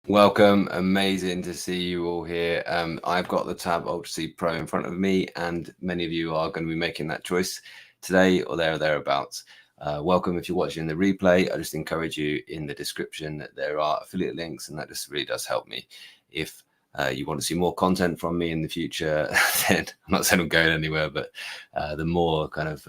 Welcome, amazing to see you all here. I've got the Tab Ultra C Pro in front of me, and many of you are going to be making that choice today or there or thereabouts. Welcome if you're watching the replay. I just encourage you in the description, there are affiliate links, and that just really does help me. If you want to see more content from me in the future, then I'm not saying I'm going anywhere, but the more kind of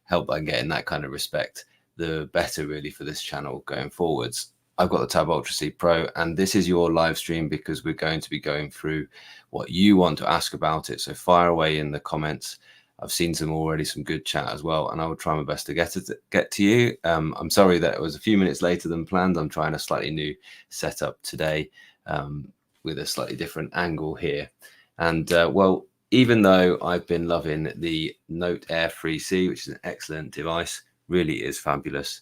help I can get in that kind of respect, the better really for this channel going forwards. I've got the Tab Ultra C Pro, and this is your live stream because we're going to be going through what you want to ask about it. So fire away in the comments. I've seen some good chat as well, and I will try my best to get to you. I'm sorry that it was a few minutes later than planned. I'm trying a slightly new setup today with a slightly different angle here. And well, even though I've been loving the Note Air 3C, which is an excellent device, really is fabulous,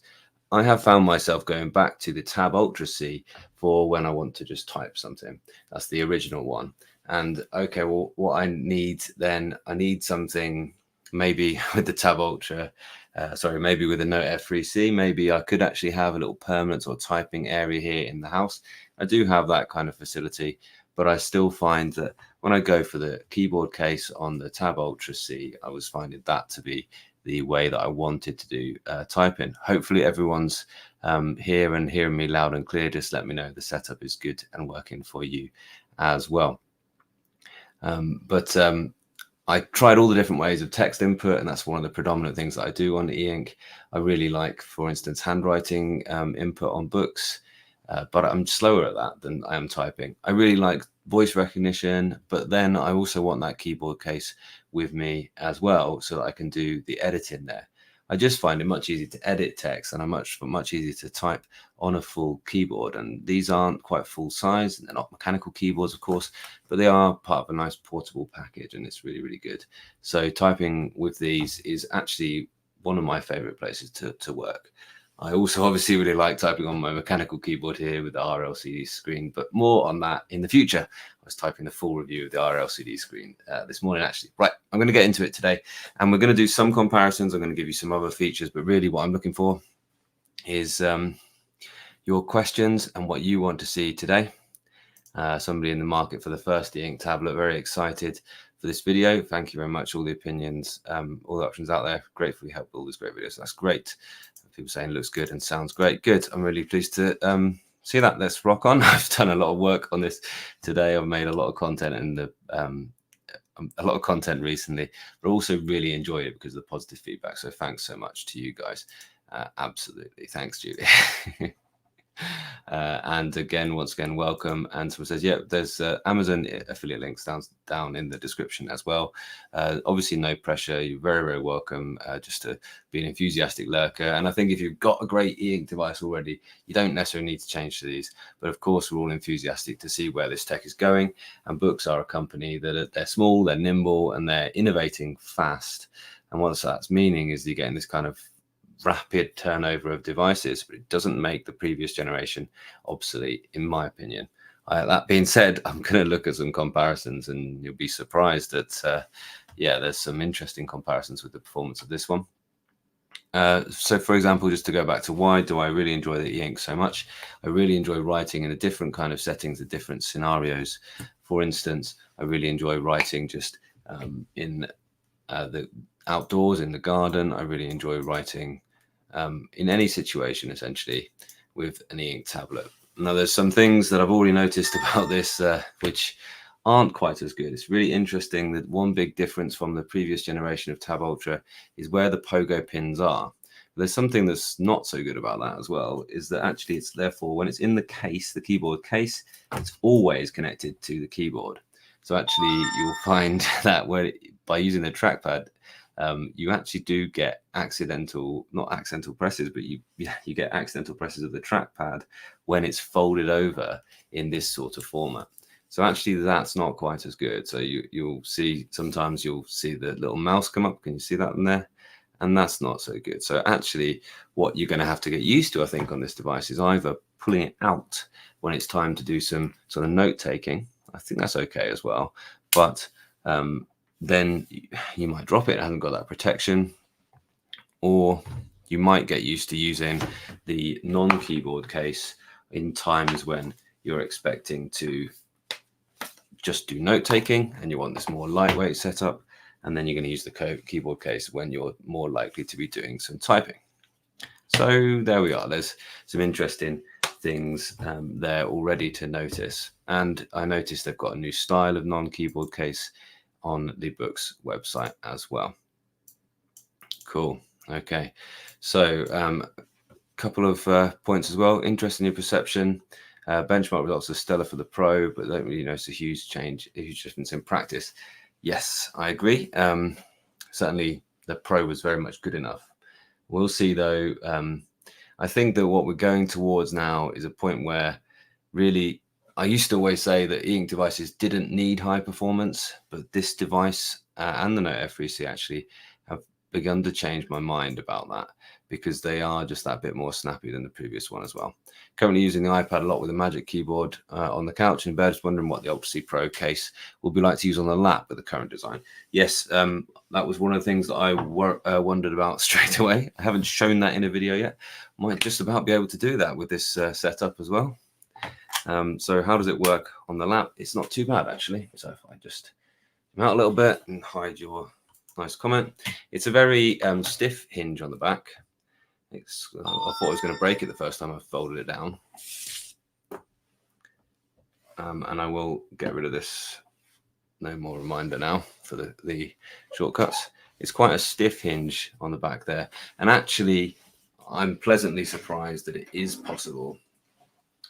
I have found myself going back to the Tab Ultra C for when I want to just type something. That's the original one. And okay, well, what I need then, I need something maybe with the Tab Ultra, maybe with the Note F3C, maybe I could actually have a little permanent or typing area here in the house. I do have that kind of facility, but I still find that when I go for the keyboard case on the Tab Ultra C, I was finding that to be the way that I wanted to do typing. Hopefully everyone's here and hearing me loud and clear. Just let me know the setup is good and working for you as well. I tried all the different ways of text input, and that's one of the predominant things that I do on Eink. I really like, for instance, handwriting input on books, but I'm slower at that than I am typing. I really like voice recognition, but then I also want that keyboard case with me as well so that I can do the editing there. I just find it much easier to edit text, and I'm much easier to type on a full keyboard. And these aren't quite full size, and they're not mechanical keyboards, of course, but they are part of a nice portable package, and it's really, really good. So typing with these is actually one of my favorite places to work. I also obviously really like typing on my mechanical keyboard here with the RLCD screen, but more on that in the future. I was typing the full review of the RLCD screen this morning, actually. Right, I'm going to get into it today, and we're going to do some comparisons. I'm going to give you some other features, but really what I'm looking for is your questions and what you want to see today. Somebody in the market for the first Eink tablet, very excited for this video. Thank you very much. All the opinions, all the options out there, gratefully help all these great videos. That's great. People saying it looks good and sounds great. Good. I'm really pleased to see that. Let's rock on. I've done a lot of work on this today. I've made a lot of content and a lot of content recently, but also really enjoy it because of the positive feedback. So thanks so much to you guys. Absolutely. Thanks, Julie. And again, once again, welcome. And someone says, yeah, there's Amazon affiliate links down in the description as well. Obviously, no pressure. You're very, very welcome just to be an enthusiastic lurker. And I think if you've got a great e-ink device already, you don't necessarily need to change to these. But of course, we're all enthusiastic to see where this tech is going. And Boox are a company that they're small, they're nimble, and they're innovating fast. And what that's meaning is you're getting this kind of rapid turnover of devices, but it doesn't make the previous generation obsolete, in my opinion. That being said, I'm going to look at some comparisons, and you'll be surprised that, yeah, there's some interesting comparisons with the performance of this one. So, for example, just to go back to why do I really enjoy the e-ink so much? I really enjoy writing in a different kind of settings, the different scenarios. For instance, I really enjoy writing just in the outdoors, in the garden. I really enjoy writing in any situation, essentially, with an e-ink tablet. Now, there's some things that I've already noticed about this which aren't quite as good. It's really interesting that one big difference from the previous generation of Tab Ultra is where the pogo pins are. There's something that's not so good about that as well, is that actually it's therefore, when it's in the case, the keyboard case, it's always connected to the keyboard. So actually you'll find that by using the trackpad, you actually do get not accidental presses, but you get accidental presses of the trackpad when it's folded over in this sort of format. So actually that's not quite as good. So you'll see, sometimes you'll see the little mouse come up. Can you see that in there? And that's not so good. So actually what you're going to have to get used to, I think, on this device is either pulling it out when it's time to do some sort of note taking. I think that's okay as well. But then you might drop it. It hasn't got that protection. Or you might get used to using the non-keyboard case in times when you're expecting to just do note taking and you want this more lightweight setup, and then you're going to use the keyboard case when you're more likely to be doing some typing. So there we are. There's some interesting things there already to notice. And I noticed they've got a new style of non-keyboard case on the Boox website as well. Cool. Okay. So a couple of points as well. Interest in your perception. Benchmark results are stellar for the Pro, but don't really notice a huge change, a huge difference in practice. Yes, I agree. Certainly the Pro was very much good enough. We'll see though. I think that what we're going towards now is a point where really, I used to always say that Eink devices didn't need high performance, but this device and the Note F3C actually have begun to change my mind about that, because they are just that bit more snappy than the previous one as well. Currently using the iPad a lot with a Magic Keyboard on the couch in bed, just wondering what the Ultra C Pro case will be like to use on the lap with the current design. Yes, that was one of the things that I wondered about straight away. I haven't shown that in a video yet. Might just about be able to do that with this setup as well. So how does it work on the lap? It's not too bad actually. So if I just come out a little bit and hide your nice comment. It's a very stiff hinge on the back. I thought I was going to break it the first time I folded it down. And I will get rid of this. No more reminder now for the shortcuts. It's quite a stiff hinge on the back there. And actually, I'm pleasantly surprised that it is possible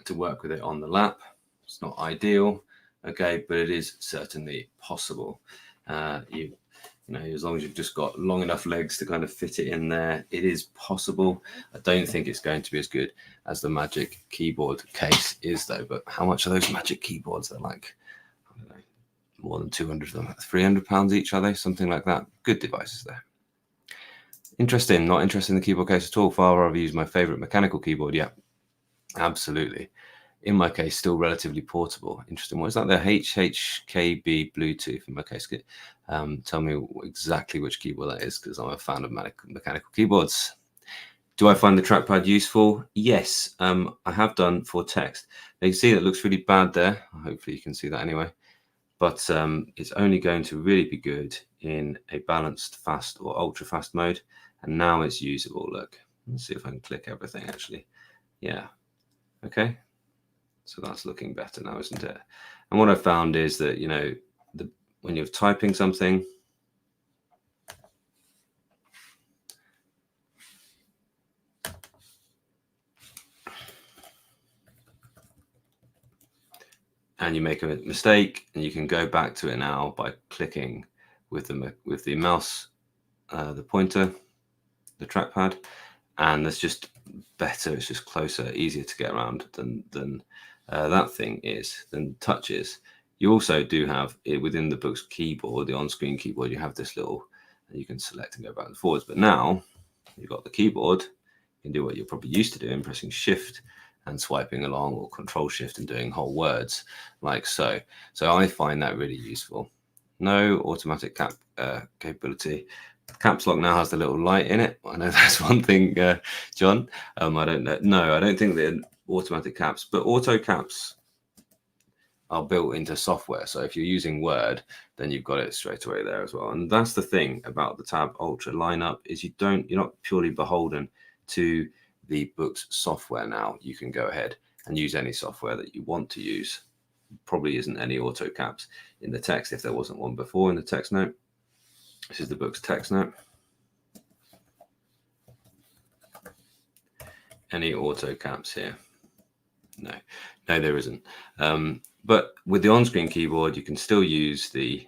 to work with it on the lap. It's not ideal, okay, but it is certainly possible. You know, as long as you've just got long enough legs to kind of fit it in there, it is possible. I don't think it's going to be as good as the Magic Keyboard case is, though. But how much are those Magic Keyboards? They're like, I don't know, more than 200 of them, £300 each, are they? Something like that. Good devices there. Interesting. Not interested in the keyboard case at all. Far rather use my favorite mechanical keyboard. Yeah, absolutely. In my case, still relatively portable. Interesting. What is that? The HHKB Bluetooth in my case. Tell me exactly which keyboard that is, because I'm a fan of mechanical keyboards. Do I find the trackpad useful? Yes, I have done for text. Now you can see that it looks really bad there. Hopefully you can see that anyway. But it's only going to really be good in a balanced, fast or ultra fast mode. And now it's usable. Look, let's see if I can click everything actually. Yeah. Okay. So that's looking better now, isn't it? And what I found is that, you know, when you're typing something, and you make a mistake, and you can go back to it now by clicking with the mouse, the pointer, the trackpad, and it's just better. It's just closer, easier to get around than that thing is, than touch is. You also do have it within the Boox keyboard, the on-screen keyboard. You have this little, you can select and go back and forwards. But now you've got the keyboard. You can do what you're probably used to doing, pressing Shift and swiping along, or Control Shift and doing whole words like so. So I find that really useful. No automatic cap capability. Caps Lock now has the little light in it. I know that's one thing, John. I don't know. No, I don't think they're automatic caps, but auto caps are built into software. So if you're using Word, then you've got it straight away there as well. And that's the thing about the Tab Ultra lineup, is you're not purely beholden to the Boox software now. You can go ahead and use any software that you want to use. Probably isn't any auto caps in the text if there wasn't one before in the text note. This is the Boox text note. Any auto caps here? No, there isn't. But with the on-screen keyboard, you can still use the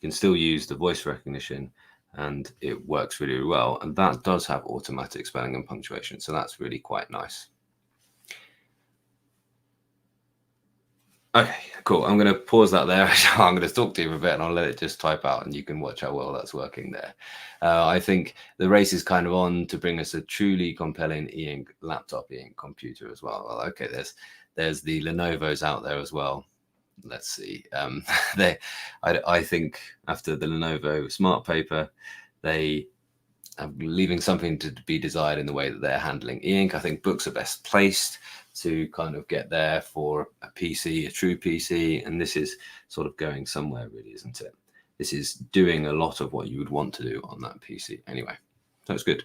voice recognition, and it works really, really well. And that does have automatic spelling and punctuation, so that's really quite nice. Okay, cool. I'm going to pause that there. I'm going to talk to you for a bit, and I'll let it just type out, and you can watch how well that's working there. I think the race is kind of on to bring us a truly compelling Eink laptop, Eink computer as well. Well, okay, there's the Lenovo's out there as well. Let's see. I think after the Lenovo Smart Paper, they are leaving something to be desired in the way that they're handling Eink. I think Boox are best placed to kind of get there for a PC, a true PC. And this is sort of going somewhere, really, isn't it? This is doing a lot of what you would want to do on that PC anyway. So it's good.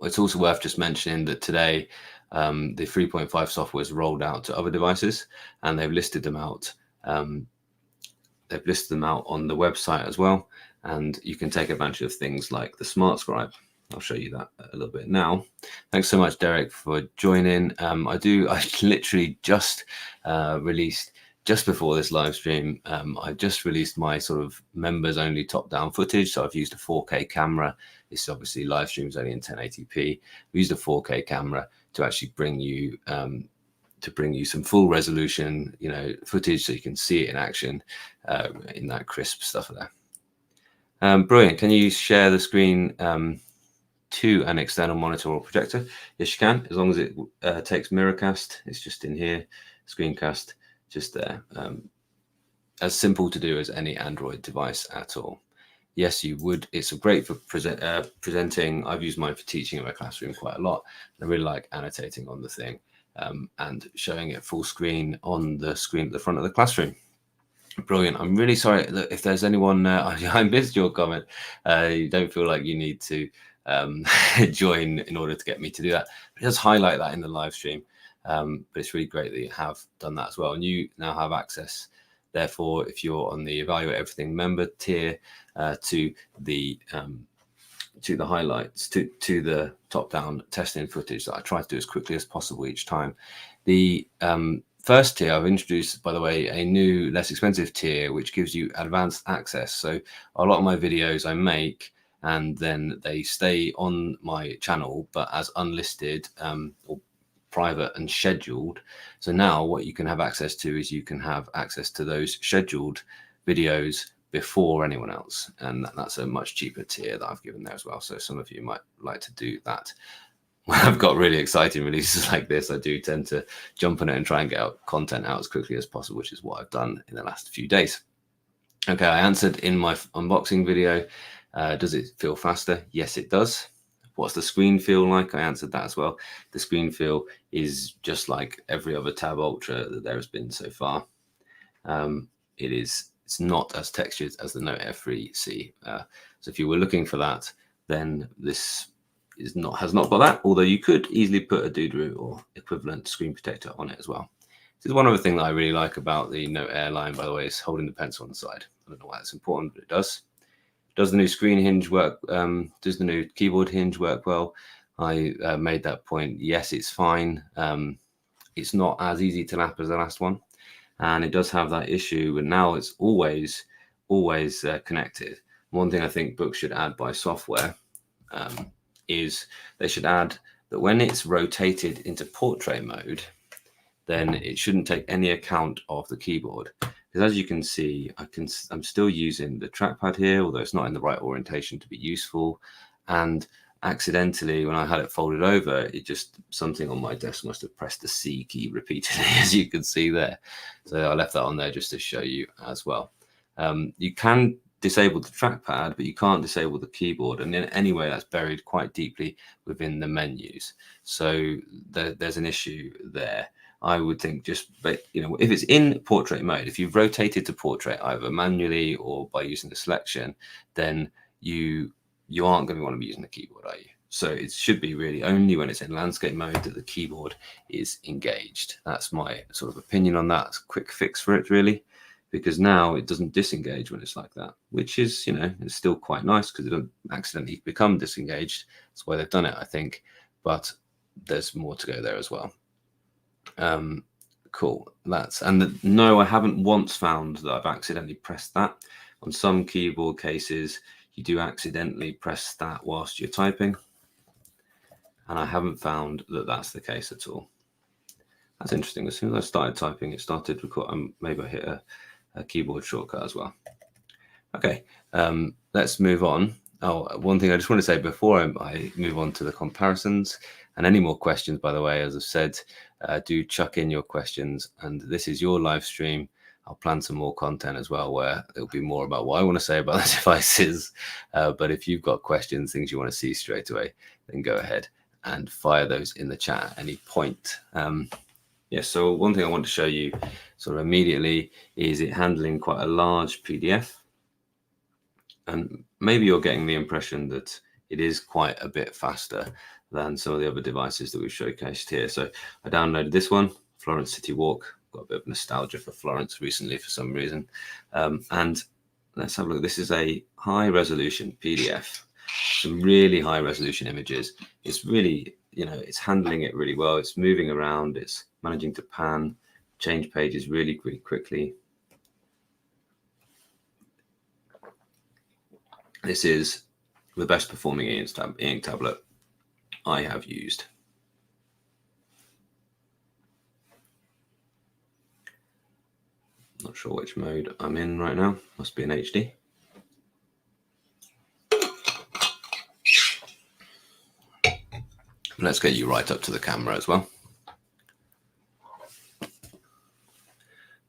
It's also worth just mentioning that today the 3.5 software is rolled out to other devices, and they've listed them out. They've listed them out on the website as well, and you can take advantage of things like the Smart Scribe. I'll show you that a little bit now. Thanks so much, Derek, for joining. I literally just released, just before this live stream, I just released my sort of members only top-down footage. So I've used a 4K camera. This obviously live streams only in 1080p. We used a 4K camera to actually bring you some full resolution, footage, so you can see it in action in that crisp stuff there. Brilliant. Can you share the screen to an external monitor or projector? Yes, you can, as long as it takes mirrorcast. It's just in here, screencast, just there. As simple to do as any Android device at all. Yes, you would. It's great for presenting. I've used mine for teaching in my classroom quite a lot. I really like annotating on the thing and showing it full screen on the screen at the front of the classroom. Brilliant. I'm really sorry if there's anyone, I missed your comment. You don't feel like you need to join in order to get me to do that. But it does highlight that in the live stream. But it's really great that you have done that as well. And you now have access, therefore, if you're on the Evaluate Everything member tier, to the highlights, to the top-down testing footage that I try to do as quickly as possible each time. The first tier, I've introduced, by the way, a new, less expensive tier, which gives you advanced access. So a lot of my videos I make, and then they stay on my channel, but as unlisted or private and scheduled. So now what you can have access to is you can have access to those scheduled videos before anyone else, and that's a much cheaper tier that I've given there as well. So some of you might like to do that. When I've got really exciting releases like this, I do tend to jump on it and try and get content out as quickly as possible, which is what I've done in the last few days. Okay, I answered in my unboxing video. Does it feel faster? Yes, it does. What's the screen feel like? I answered that as well. The screen feel is just like every other Tab Ultra that there has been so far. It's not as textured as the Note Air 3C. So if you were looking for that, then this has not got that, although you could easily put a Doodroo or equivalent screen protector on it as well. This is one other thing that I really like about the Note Air line, by the way, is holding the pencil on the side. I don't know why that's important, but it does. Does the new screen hinge work? Does the new keyboard hinge work well? I made that point. Yes, it's fine. It's not as easy to lap as the last one. And it does have that issue, and now it's always connected. One thing I think books should add by software is they should add that when it's rotated into portrait mode, then it shouldn't take any account of the keyboard. Because as you can see, I'm still using the trackpad here, although it's not in the right orientation to be useful. And accidentally, when I had it folded over, it just, something on my desk must have pressed the C key repeatedly, as you can see there. So I left that on there just to show you as well. You can disable the trackpad, but you can't disable the keyboard. And in any way, that's buried quite deeply within the menus. So there's an issue there. I would think if it's in portrait mode, if you've rotated to portrait either manually or by using the selection, then you aren't going to want to be using the keyboard, are you? So it should be really only when it's in landscape mode that the keyboard is engaged. That's my sort of opinion on that. It's a quick fix for it, really, because now it doesn't disengage when it's like that, which is, it's still quite nice because it doesn't accidentally become disengaged. That's why they've done it, I think. But there's more to go there as well. Cool. No, I haven't once found that I've accidentally pressed that. On some keyboard cases, you do accidentally press that whilst you're typing, and I haven't found that that's the case at all. That's interesting. As soon as I started typing, it started record. Maybe I hit a keyboard shortcut as well. Okay, let's move on. Oh, one thing I just want to say before I move on to the comparisons, and any more questions, by the way, as I've said, do chuck in your questions. And this is your live stream. I'll plan some more content as well, where it'll be more about what I want to say about the devices. But if you've got questions, things you want to see straight away, then go ahead and fire those in the chat at any point. Yeah, so one thing I want to show you sort of immediately is it handling quite a large PDF. And maybe you're getting the impression that it is quite a bit faster than some of the other devices that we've showcased here. So I downloaded this one, Florence City Walk. Got a bit of nostalgia for Florence recently for some reason. And let's have a look. This is a high resolution PDF, some really high resolution images. It's really, you know, it's handling it really well. It's moving around. It's managing to pan, change pages really, really quickly. This is the best performing Eink tablet I have used. Not sure which mode I'm in right now. Must be in HD. Let's get you right up to the camera as well.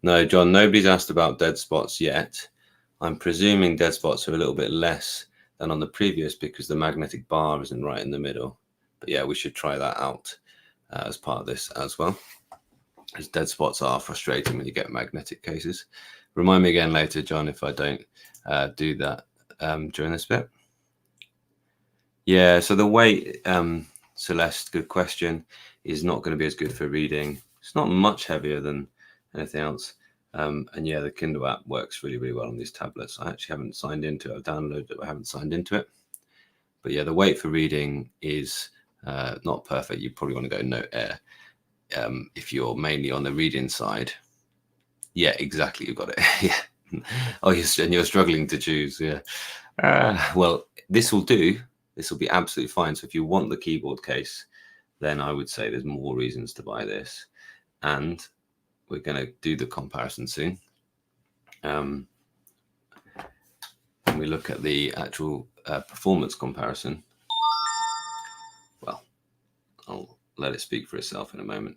No, John, nobody's asked about dead spots yet. I'm presuming dead spots are a little bit less than on the previous because the magnetic bar isn't right in the middle. But yeah, we should try that out as part of this as well. As dead spots are frustrating when you get magnetic cases. Remind me again later, John, if I don't do that during this bit. Yeah, so the weight, Celeste, good question, is not going to be as good for reading. It's not much heavier than anything else. And yeah, the Kindle app works really, really well on these tablets. I actually haven't signed into it. I've downloaded it, but I haven't signed into it. But yeah, the weight for reading is not perfect. You probably want to go Note Air if you're mainly on the reading side. Yeah, exactly. You've got it. Yeah. Oh, you're struggling to choose. Yeah. Well, this will do. This will be absolutely fine. So if you want the keyboard case, then I would say there's more reasons to buy this. And we're going to do the comparison soon. When we look at the actual performance comparison, well, I'll let it speak for itself in a moment.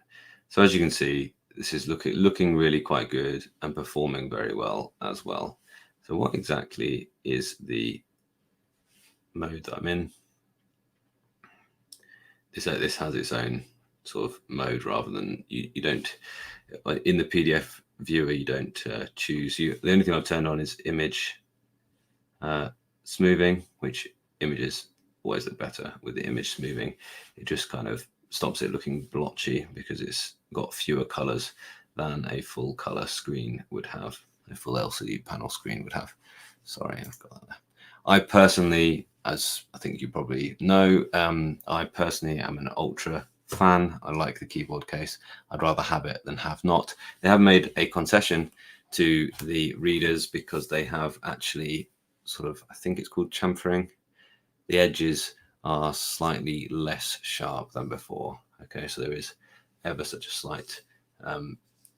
So as you can see, this is looking really quite good and performing very well as well. So what exactly is the mode that I'm in? This has its own sort of mode rather than you don't, in the PDF viewer, you don't choose. The only thing I've turned on is image smoothing, which images always look better with the image smoothing. It just kind of stops it looking blotchy because it's got fewer colors than a full color screen would have, a full LCD panel screen would have. Sorry, I've got that there. I personally, as I think you probably know, I personally am an ultra fan. I like the keyboard case. I'd rather have it than have not. They have made a concession to the readers because they have actually sort of, I think it's called chamfering. The edges are slightly less sharp than before. Okay, so there is ever such a slight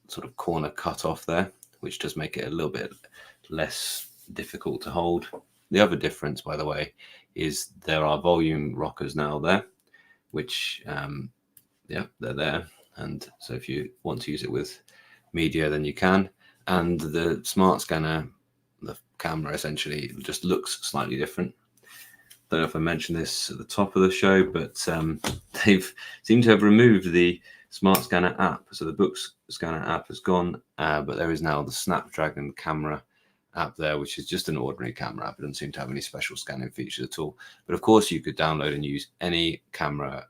sort of corner cut off there, which does make it a little bit less difficult to hold. The other difference, by the way, is there are volume rockers now there, which, yeah, they're there. And so if you want to use it with media, then you can. And the smart scanner, the camera essentially just looks slightly different. Don't know if I mentioned this at the top of the show, but they've seemed to have removed the smart scanner app. So the Boox scanner app has gone, but there is now the Snapdragon camera app there, which is just an ordinary camera app. It doesn't seem to have any special scanning features at all. But of course, you could download and use any camera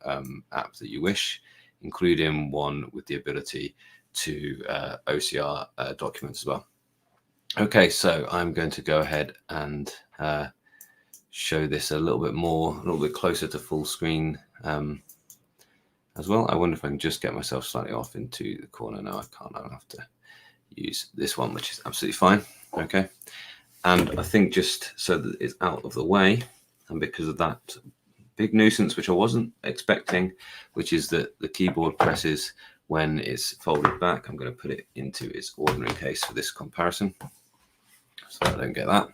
app that you wish, including one with the ability to OCR documents as well. Okay, so I'm going to go ahead and show this a little bit more, a little bit closer to full screen as well. I wonder if I can just get myself slightly off into the corner. No, I can't. I'll have to use this one, which is absolutely fine. Okay. And I think just so that it's out of the way, and because of that big nuisance, which I wasn't expecting, which is that the keyboard presses when it's folded back, I'm going to put it into its ordinary case for this comparison, so I don't get that.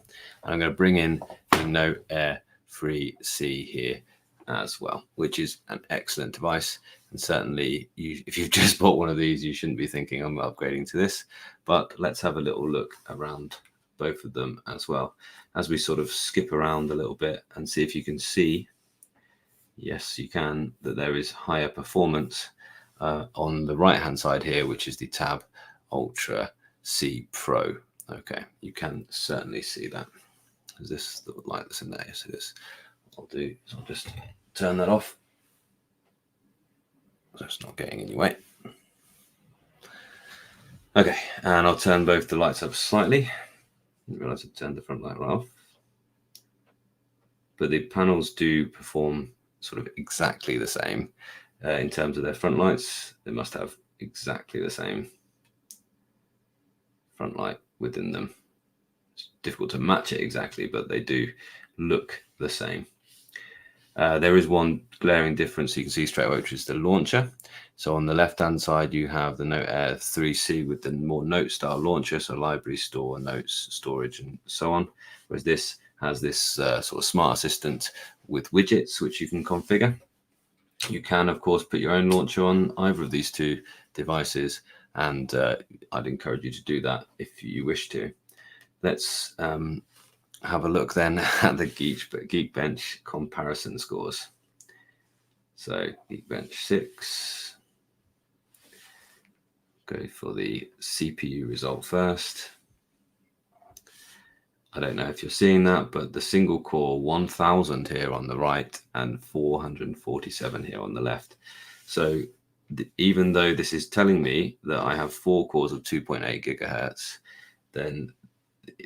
And I'm going to bring in the Note Air 3C here as well, which is an excellent device. And certainly, if you've just bought one of these, you shouldn't be thinking I'm upgrading to this. But let's have a little look around both of them as well, as we sort of skip around a little bit and see if you can see yes, you can, that there is higher performance on the right hand side here, which is the Tab Ultra C Pro. Okay, you can certainly see that. Is this the light that's in there? Yes, it is. What I'll do is I'll just turn that off so it's not getting in your way. Okay, and I'll turn both the lights up slightly. Didn't realize I turned the front light off. But the panels do perform sort of exactly the same in terms of their front lights. They must have exactly the same front light within them. It's difficult to match it exactly, but they do look the same. There is one glaring difference you can see straight away, which is the launcher. So on the left-hand side, you have the Note Air 3C with the more Note-style launcher, so library, store, notes, storage, and so on. Whereas this has this sort of smart assistant with widgets, which you can configure. You can, of course, put your own launcher on either of these two devices, and I'd encourage you to do that if you wish to. Let's have a look then at the Geekbench comparison scores. So Geekbench 6, go for the CPU result first. I don't know if you're seeing that, but the single core 1000 here on the right and 447 here on the left. So even though this is telling me that I have 4 cores of 2.8 gigahertz, then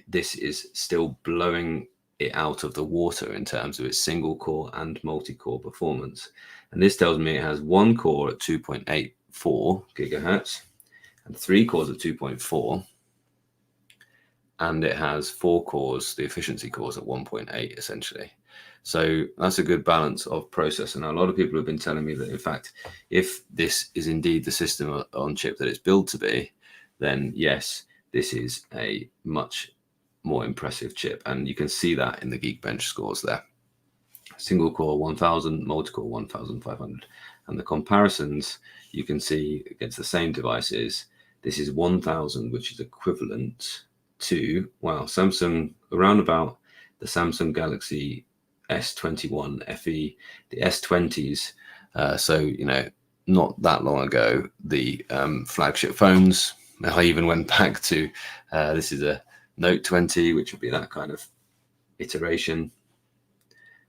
this is still blowing it out of the water in terms of its single core and multi-core performance. And this tells me it has 1 core at 2.84 gigahertz and 3 cores at 2.4. And it has 4 cores, the efficiency cores at 1.8 essentially. So that's a good balance of processor. Now, a lot of people have been telling me that, in fact, if this is indeed the system on chip that it's built to be, then yes, this is a much more impressive chip. And you can see that in the Geekbench scores there. Single core 1000, multi-core 1500. And the comparisons you can see against the same devices, this is 1000, which is equivalent to, well, Samsung, around about the Samsung Galaxy S21 FE, the S20s. So, you know, not that long ago, the flagship phones, I even went back to, this is a Note 20, which would be that kind of iteration.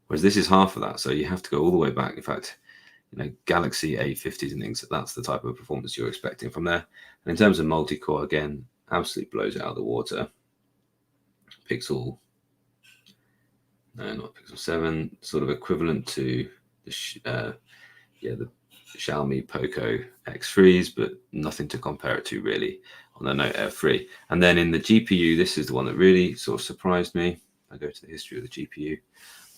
Whereas this is half of that. So you have to go all the way back. In fact, you know, Galaxy A50s and things, that's the type of performance you're expecting from there. And in terms of multi-core, again, absolutely blows it out of the water. Pixel, no, not Pixel 7, sort of equivalent to the the Xiaomi Poco X3s, but nothing to compare it to really on the Note Air 3. And then in the GPU, this is the one that really sort of surprised me. I go to the history of the GPU.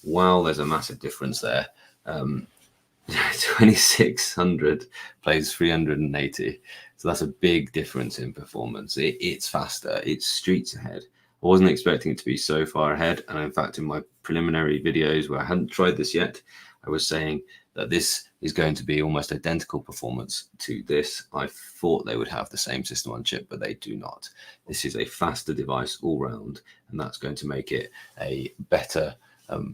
Wow, there's a massive difference there. 2600 plays 380. So that's a big difference in performance. It's faster. It's streets ahead. I wasn't expecting it to be so far ahead. And in fact, in my preliminary videos where I hadn't tried this yet, I was saying that this is going to be almost identical performance to this. I thought they would have the same system on chip, but they do not. This is a faster device all round, and that's going to make it a better,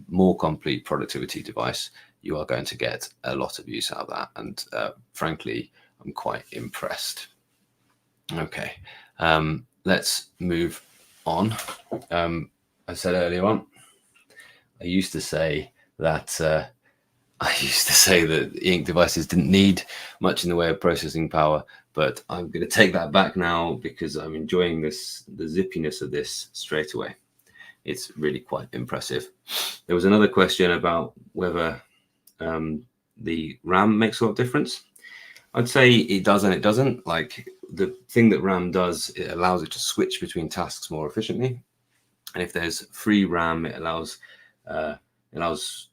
more complete productivity device. You are going to get a lot of use out of that. And frankly, I'm quite impressed. Okay, let's move on. I said earlier on, I used to say that Eink devices didn't need much in the way of processing power, but I'm going to take that back now because I'm enjoying the zippiness of this straight away. It's really quite impressive. There was another question about whether the RAM makes a lot of difference. I'd say it does and it doesn't. Like, the thing that RAM does, it allows it to switch between tasks more efficiently. And if there's free RAM, it allows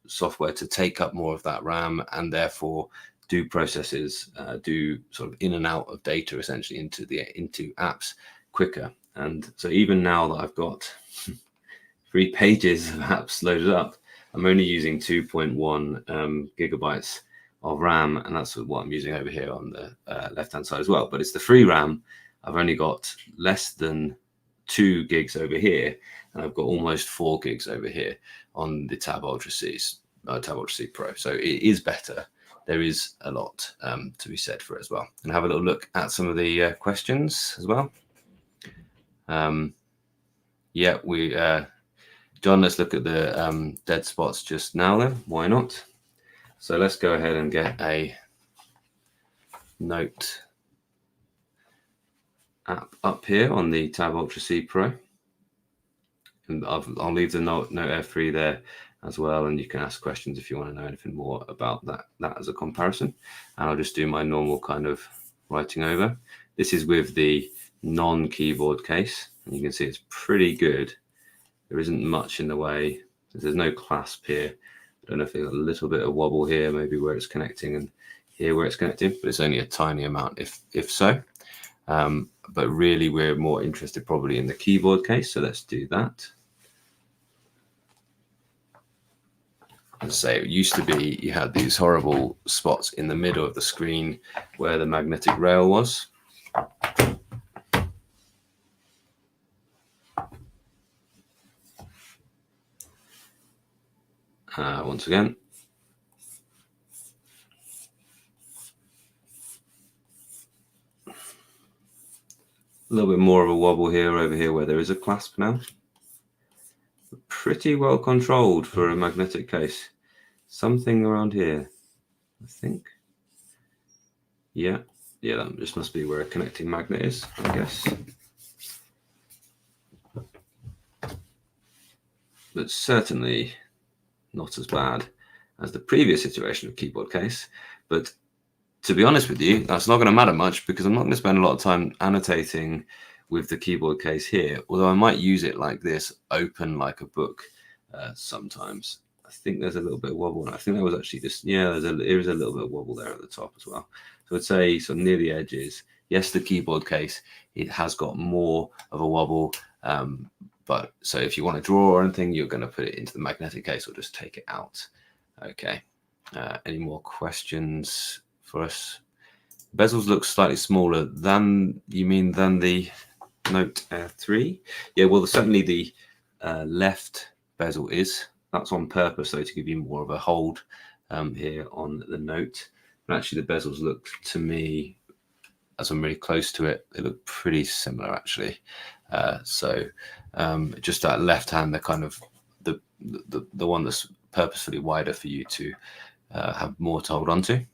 software to take up more of that RAM and therefore do processes, do sort of in and out of data essentially into apps quicker. And so even now that I've got 3 pages of apps loaded up, I'm only using 2.1 gigabytes of RAM, and that's what I'm using over here on the left-hand side as well. But it's the free RAM. I've only got less than 2 gigs over here, and I've got almost 4 gigs over here on the Tab Ultra Cs. Tab Ultra C Pro. So it is better. There is a lot to be said for it as well. And have a little look at some of the questions as well. Yeah, John, let's look at the dead spots just now then. Why not? So let's go ahead and get a note app up here on the Tab Ultra C Pro. And I'll leave the Note Air free there as well, and you can ask questions if you want to know anything more about that as a comparison. And I'll just do my normal kind of writing over. This is with the non-keyboard case, and you can see it's pretty good. There isn't much in the way. There's no clasp here. I don't know if there's a little bit of wobble here, maybe where it's connecting, and here where it's connecting, but it's only a tiny amount if so. But really we're more interested probably in the keyboard case, so let's do that. As I say, it used to be you had these horrible spots in the middle of the screen where the magnetic rail was. Once again. A little bit more of a wobble here over here where there is a clasp now. Pretty well controlled for a magnetic case. Something around here, I think. Yeah, that just must be where a connecting magnet is, I guess. But certainly not as bad as the previous situation of keyboard case. But to be honest with you, that's not going to matter much because I'm not going to spend a lot of time annotating with the keyboard case here, although I might use it like this, open like a book sometimes. I think there's a little bit of wobble. I think that was actually just, yeah, there is a little bit of wobble there at the top as well. So I'd say sort of near the edges. Yes, the keyboard case, it has got more of a wobble. But so if you want to draw or anything, you're going to put it into the magnetic case or just take it out. Okay. Any more questions for us? Bezels look slightly smaller than, you mean than the Note Air 3? Yeah, well, certainly the left bezel is. That's on purpose, though, to give you more of a hold here on the Note. And actually, the bezels look to me, as I'm really close to it, they look pretty similar, actually. So just that left hand, the kind of the one that's purposefully wider for you to have more to hold on to.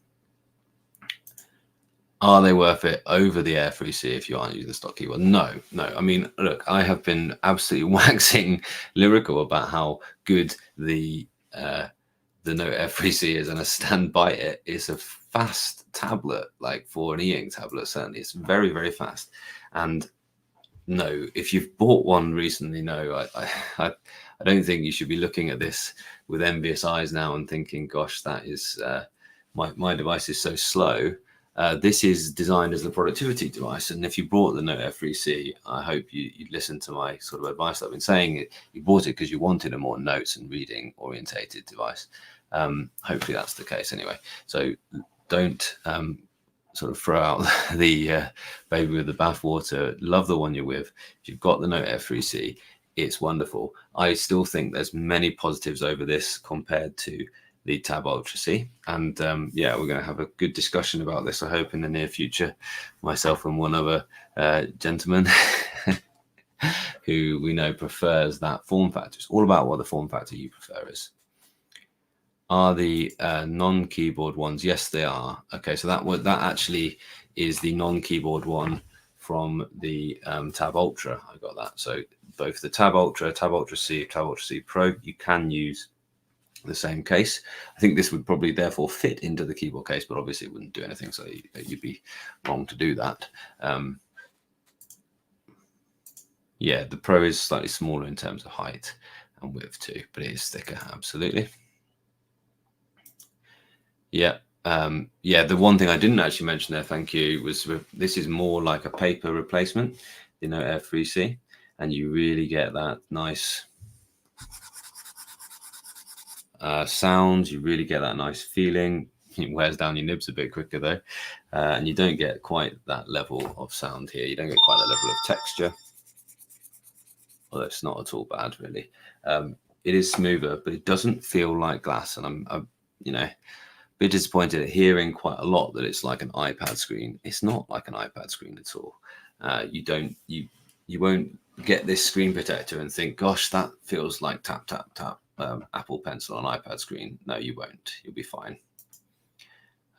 Are they worth it over the Air 3C if you aren't using the stock keyboard? No. I mean, look, I have been absolutely waxing lyrical about how good the Note Air 3C is, and I stand by it. It's a fast tablet, like for an Eink tablet, certainly. It's very, very fast. And no, if you've bought one recently, no, I don't think you should be looking at this with envious eyes now and thinking, gosh, that is my device is so slow. This is designed as a productivity device, and if you bought the Note Air 3C, I hope you'd listen to my sort of advice that I've been saying. You bought it because you wanted a more notes and reading orientated device. Hopefully that's the case anyway. So don't sort of throw out the baby with the bathwater. Love the one you're with. If you've got the Note Air 3C, it's wonderful. I still think there's many positives over this compared to the Tab Ultra C, and yeah, we're going to have a good discussion about this, I hope, in the near future, myself and one other gentleman who we know prefers that form factor. It's all about what the form factor you prefer is. Are the non-keyboard ones? Yes, they are. Okay, so that actually is the non-keyboard one from the Tab Ultra. I got that. So both the Tab Ultra, Tab Ultra C, Tab Ultra C Pro, you can use the same case. I think this would probably therefore fit into the keyboard case, but obviously it wouldn't do anything, so you'd be wrong to do that. Yeah, the Pro is slightly smaller in terms of height and width too, but it is thicker, absolutely. Yeah, yeah, the one thing I didn't actually mention there, thank you, was this is more like a paper replacement, the Note Air 3C, and you really get that nice sound. You really get that nice feeling. It wears down your nibs a bit quicker though, and you don't get quite that level of sound here. You don't get quite that level of texture, although it's not at all bad really. it is smoother, but it doesn't feel like glass. And I'm you know, a bit disappointed at hearing quite a lot that it's like an iPad screen. It's not like an iPad screen at all. You won't get this screen protector and think, gosh, that feels like tap, tap, tap, Apple Pencil on iPad screen. No, you won't. You'll be fine.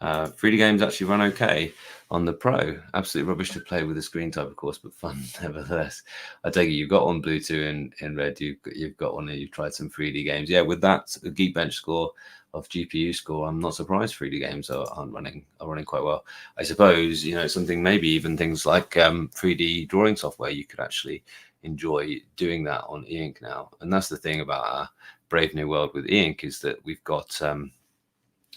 3D games actually run okay on the Pro. Absolutely rubbish to play with the screen type, of course, but fun nevertheless. I take it you've got one Bluetooth in red. You've got one, and you've tried some 3D games. Yeah, with that Geekbench score of GPU score, I'm not surprised 3D games are running quite well. I suppose, you know, something, maybe even things like 3D drawing software, you could actually enjoy doing that on Eink now. And that's the thing about our brave new world with Eink, is that we've got so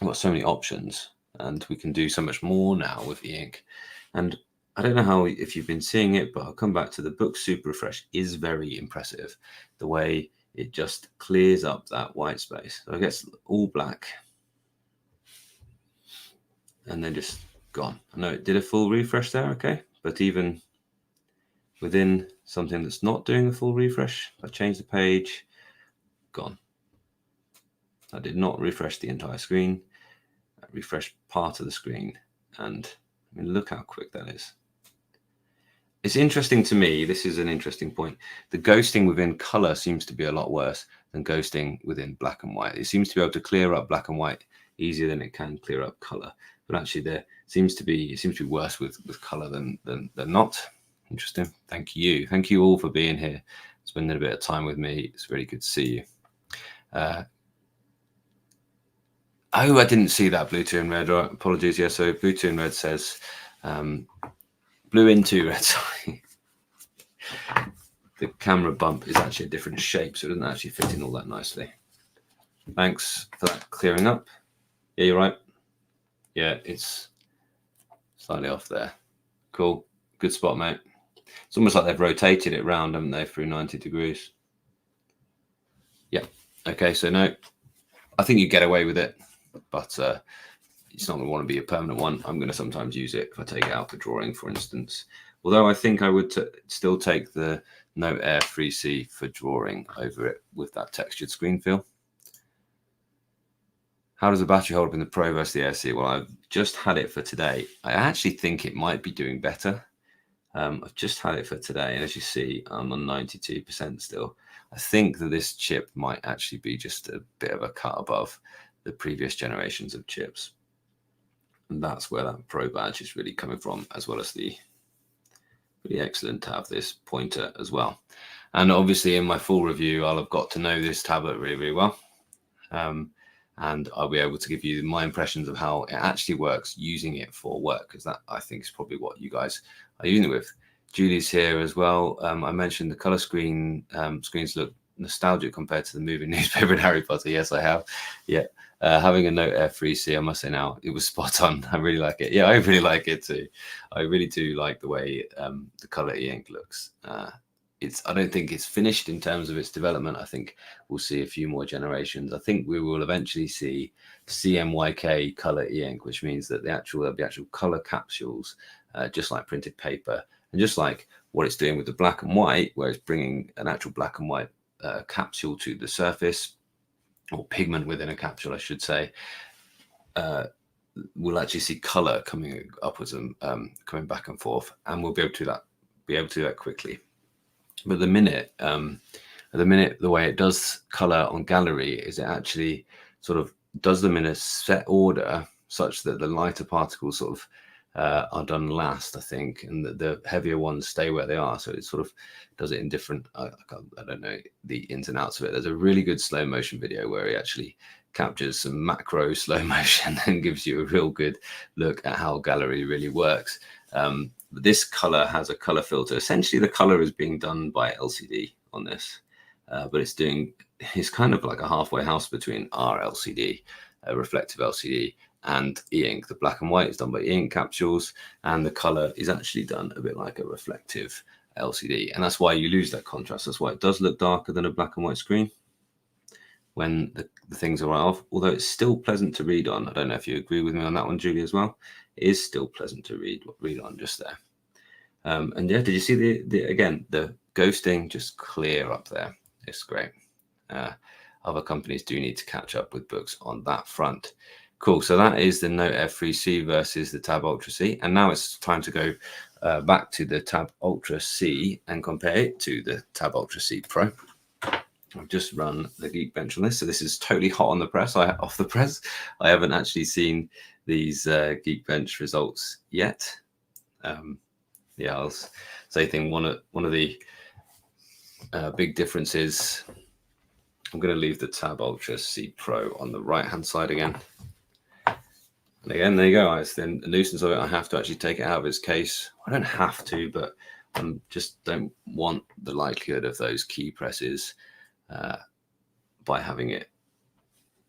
many options. And we can do so much more now with Eink. And I don't know how, if you've been seeing it, but I'll come back to the book. Super Refresh is very impressive. The way it just clears up that white space. So I guess all black. And then just gone. I know it did a full refresh there, okay? But even within something that's not doing a full refresh, I changed the page, gone. I did not refresh the entire screen. Refresh part of the screen, and I mean, look how quick that is. It's interesting to me. This is an interesting point. The ghosting within color seems to be a lot worse than ghosting within black and white. It seems to be able to clear up black and white easier than it can clear up color. But actually, it seems to be worse with color than not. Interesting. Thank you all for being here, spending a bit of time with me. It's really good to see you. Oh, I didn't see that Bluetooth in red. Apologies. Yeah, so Bluetooth in red says blue into red. Sorry. The camera bump is actually a different shape, so it doesn't actually fit in all that nicely. Thanks for that clearing up. Yeah, you're right. Yeah, it's slightly off there. Cool. Good spot, mate. It's almost like they've rotated it round, haven't they, through 90 degrees. Yeah. Okay, so no, I think you get away with it. But it's not going to want to be a permanent one. I'm going to sometimes use it if I take it out for drawing, for instance. Although I think I would still take the Note Air 3C for drawing over it with that textured screen feel. How does the battery hold up in the Pro versus the Air? Well, I've just had it for today. I actually think it might be doing better. I've just had it for today, and as you see, I'm on 92% still. I think that this chip might actually be just a bit of a cut above the previous generations of chips. And that's where that Pro badge is really coming from, as well as the really excellent to have this pointer as well. And obviously in my full review, I'll have got to know this tablet really, really well. And I'll be able to give you my impressions of how it actually works using it for work, because that, I think, is probably what you guys are using it with. Julie's here as well. I mentioned the color screens look nostalgic compared to the movie newspaper in Harry Potter. Yes, I have. Yeah. Having a Note Air 3C, I must say now, it was spot on. I really like it. Yeah, I really like it too. I really do like the way the color Eink looks. I don't think it's finished in terms of its development. I think we'll see a few more generations. I think we will eventually see CMYK color Eink, which means that there'll be actual color capsules, just like printed paper, and just like what it's doing with the black and white, where it's bringing an actual black and white capsule to the surface, or pigment within a capsule, I should say. We'll actually see color coming upwards and coming back and forth, and we'll be able to do that quickly. But the minute the way it does color on gallery is it actually sort of does them in a set order such that the lighter particles sort of are done last, I think, and the heavier ones stay where they are. So it sort of does it in different, I don't know the ins and outs of it. There's a really good slow motion video where he actually captures some macro slow motion and gives you a real good look at how gallery really works. This color has a color filter. Essentially, the color is being done by LCD on this, but it's kind of like a halfway house between our LCD, reflective LCD, and Eink. The black and white is done by Eink capsules, and the color is actually done a bit like a reflective LCD. And that's why you lose that contrast. That's why it does look darker than a black and white screen when the things are right off, although it's still pleasant to read on. I don't know if you agree with me on that one, Julie, as well. It is still pleasant to read on just there. And yeah, did you see the ghosting just clear up there? It's great. other companies do need to catch up with Boox on that front. Cool. So that is the Note F3C versus the Tab Ultra C. And now it's time to go back to the Tab Ultra C and compare it to the Tab Ultra C Pro. I've just run the Geekbench on this. So this is totally hot on the press. Off the press. I haven't actually seen these Geekbench results yet. Yeah, I'll say one of the big differences. I'm going to leave the Tab Ultra C Pro on the right hand side again. And again, there you go. It's the nuisance of it. I have to actually take it out of its case. I don't have to, but I just don't want the likelihood of those key presses by having it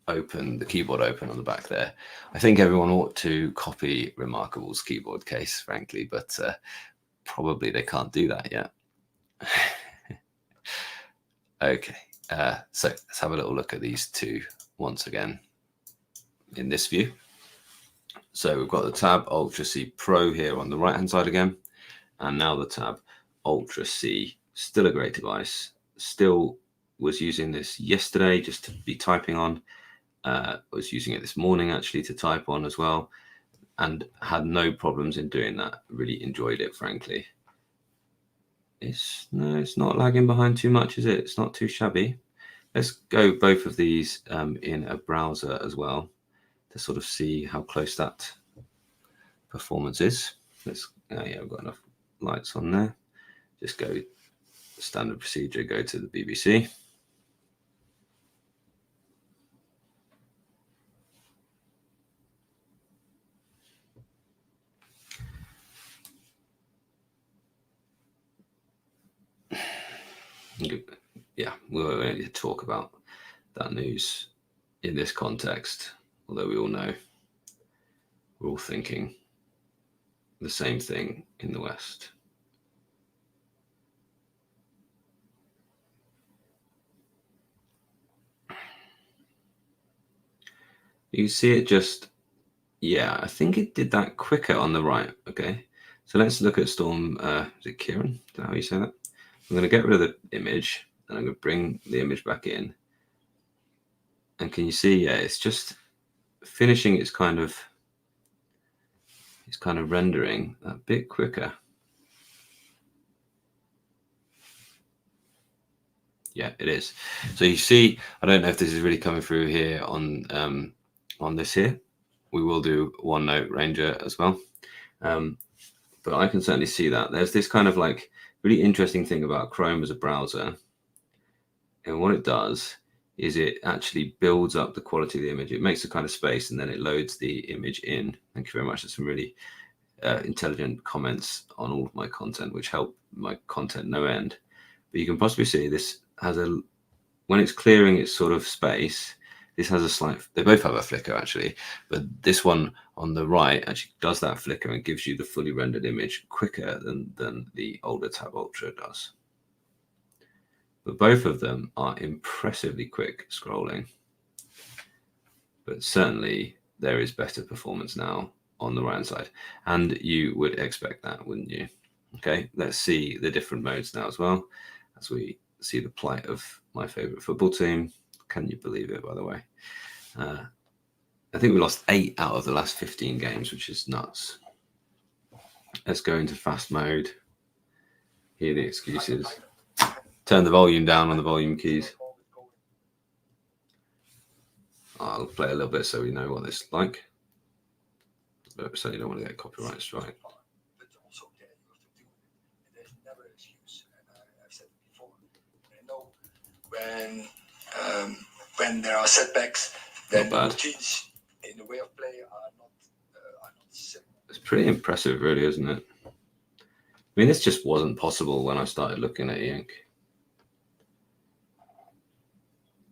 open, the keyboard open on the back there. I think everyone ought to copy Remarkable's keyboard case, frankly, but probably they can't do that yet. Okay, so let's have a little look at these two once again in this view. So we've got the Tab Ultra C Pro here on the right hand side again, and now the Tab Ultra C, still a great device. Still was using this yesterday just to be typing on. Was using it this morning actually to type on as well, and had no problems in doing that. Really enjoyed it, frankly. It's not lagging behind too much, is it? It's not too shabby. Let's go both of these in a browser as well to sort of see how close that performance is. Let's yeah, I've got enough lights on there. Just go standard procedure, go to the BBC. Yeah, we won't need to talk about that news in this context, although we all know we're all thinking the same thing in the West. You see it just, yeah, I think it did that quicker on the right. Okay, so let's look at Storm. Is it Kieran? Is that how you say that? I'm going to get rid of the image and I'm going to bring the image back in. And can you see, yeah, it's just finishing its kind of rendering a bit quicker. Yeah, it is. So you see, I don't know if this is really coming through here on this here. We will do OneNote Ranger as well. But I can certainly see that. There's this kind of like really interesting thing about Chrome as a browser. And what it does is it actually builds up the quality of the image. It makes a kind of space and then it loads the image in. Thank you very much. There's some really intelligent comments on all of my content, which help my content no end. But you can possibly see this has when it's clearing its sort of space, this has a slight, they both have a flicker actually, but this one on the right actually does that flicker and gives you the fully rendered image quicker than the older Tab Ultra does. But both of them are impressively quick scrolling. But certainly there is better performance now on the right hand side. And you would expect that, wouldn't you? Okay, let's see the different modes now as well, as we see the plight of my favorite football team. Can you believe it, by the way? I think we lost 8 out of the last 15 games, which is nuts. Let's go into fast mode. Hear the excuses. Turn the volume down on the volume keys. I'll play a little bit so we know what this is like. But certainly don't want to get copyright strike. When there are setbacks, then the routines in the way of play are not simple. It's pretty impressive, really, isn't it? I mean, this just wasn't possible when I started looking at Eink.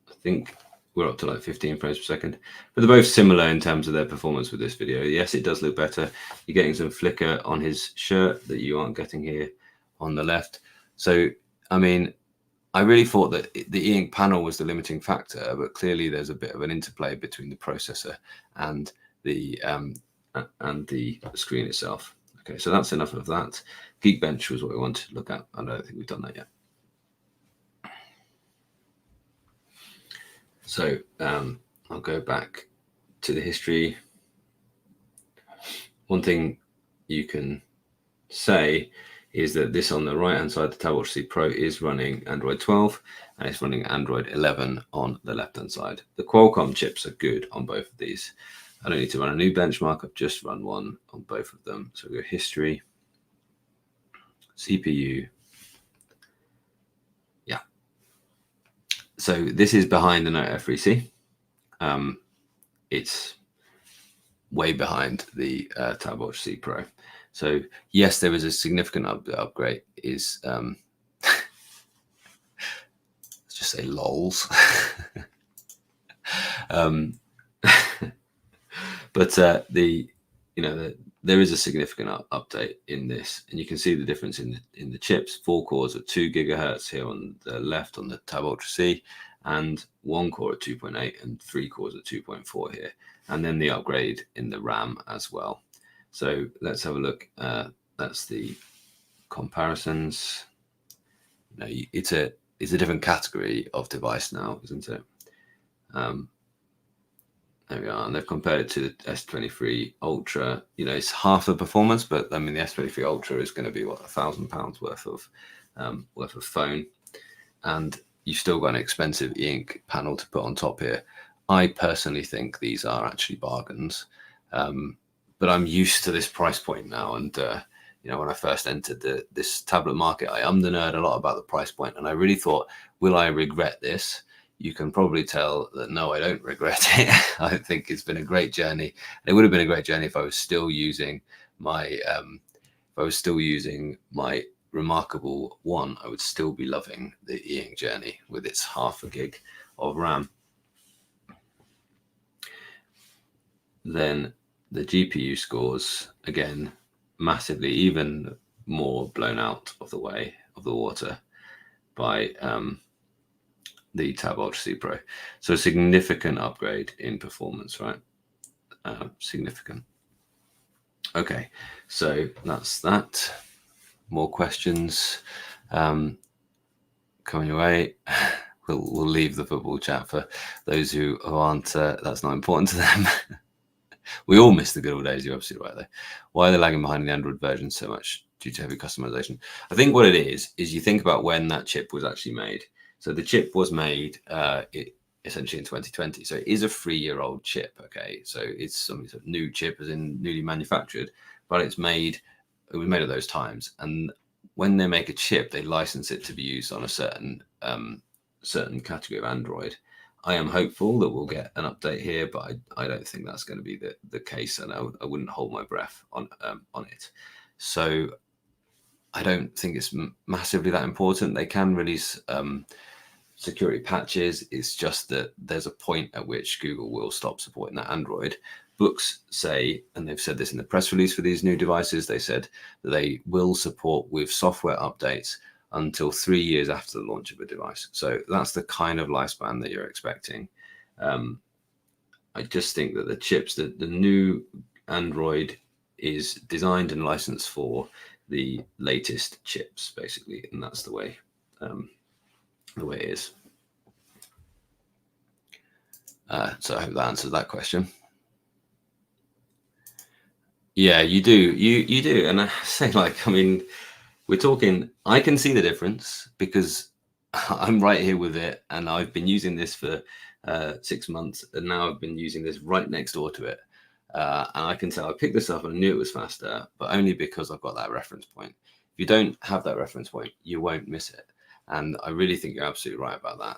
I think we're up to like 15 frames per second, but they're both similar in terms of their performance with this video. Yes, it does look better. You're getting some flicker on his shirt that you aren't getting here on the left. So, I mean, I really thought that the Eink panel was the limiting factor, but clearly there's a bit of an interplay between the processor and the screen itself. Okay, so that's enough of that. Geekbench was what we wanted to look at. I don't think we've done that yet. So I'll go back to the history. One thing you can say is that this on the right hand side, the TabWatch C Pro is running Android 12 and it's running Android 11 on the left hand side. The Qualcomm chips are good on both of these. I don't need to run a new benchmark. I've just run one on both of them. So we go history, CPU. Yeah. So this is behind the Note F3C. It's way behind the TabWatch C Pro. So yes, there is a significant upgrade. Is let's just say lols. But there is a significant update in this, and you can see the difference in the chips. 4 cores at 2 gigahertz here on the left on the Tab Ultra C, and 1 core at 2.8 and 3 cores at 2.4 here, and then the upgrade in the RAM as well. So let's have a look. That's the comparisons. It's a different category of device now, isn't it? There we are, and they've compared it to the S23 Ultra. It's half the performance, but I mean the S23 Ultra is going to be what, £1,000 worth of phone, and you've still got an expensive Eink panel to put on top here. I personally think these are actually bargains, but I'm used to this price point now, and when I first entered this tablet market, I the nerd a lot about the price point, and I really thought, will I regret this? You can probably tell that no, I don't regret it. I think it's been a great journey. It would have been a great journey if I was still using my Remarkable One. I would still be loving the Eink journey with its half a gig of RAM. Then the GPU scores, again, massively, even more blown out of the water by the Tab Ultra C Pro. So a significant upgrade in performance, right? Significant. Okay, so that's that. More questions coming your way. We'll leave the football chat for those who aren't, that's not important to them. We all miss the good old days. You're absolutely right there. Why are they lagging behind the Android version so much due to heavy customization? I think what it is you think about when that chip was actually made. So the chip was made essentially in 2020. So it is a 3-year-old chip. Okay, so it's some sort of new chip, as in newly manufactured, but it was made at those times. And when they make a chip, they license it to be used on a certain category of Android. I am hopeful that we'll get an update here, but I don't think that's going to be the case, and I wouldn't hold my breath on it. So I don't think it's massively that important. They can release security patches. It's just that there's a point at which Google will stop supporting that Android. Boox say, and they've said this in the press release for these new devices, they said that they will support with software updates until 3 years after the launch of a device. So that's the kind of lifespan that you're expecting. I just think that the chips, the new Android is designed and licensed for the latest chips, basically, and that's the way it is. So I hope that answers that question. Yeah, you do. You do. And I say, we're talking, I can see the difference because I'm right here with it, and I've been using this for 6 months, and now I've been using this right next door to it. And I can tell I picked this up and I knew it was faster, but only because I've got that reference point. If you don't have that reference point, you won't miss it. And I really think you're absolutely right about that.